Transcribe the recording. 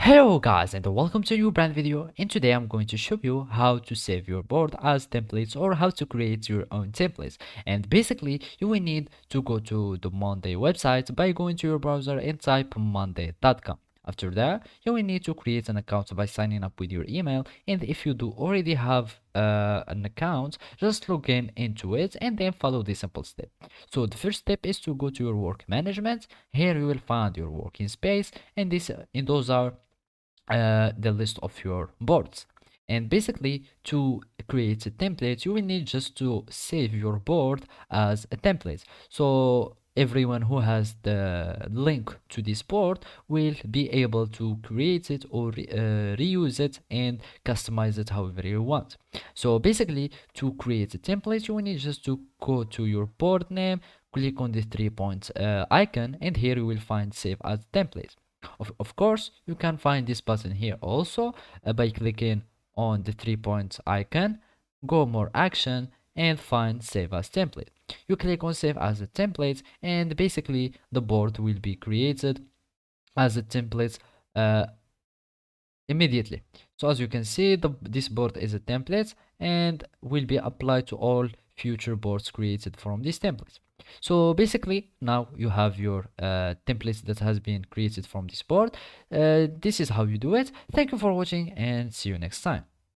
Hello guys and welcome to a new brand video, and today I'm going to show you how to save your board as templates or how to create your own templates. And basically you will need to go to the Monday website by going to your browser and type monday.com. After that you will need to create an account by signing up with your email, and if you do already have an account, just log in into it and then follow this simple step. So the first step is to go to your work management. Here you will find your working space, and those are the list of your boards. And basically to create a template you will need just to save your board as a template, so everyone who has the link to this board will be able to create it or reuse it and customize it however you want. So basically to create a template you will need just to go to your board name, click on the 3 points icon, and here you will find save as template. Of course, you can find this button here also by clicking on the 3 points icon, go more action, and find save as template. You click on save as a template, and basically the board will be created as a template uh, immediately. So as you can see, this board is a template and will be applied to all future boards created from this template. So basically now you have your templates that has been created from this board. This is how you do it. Thank you for watching and see you next time.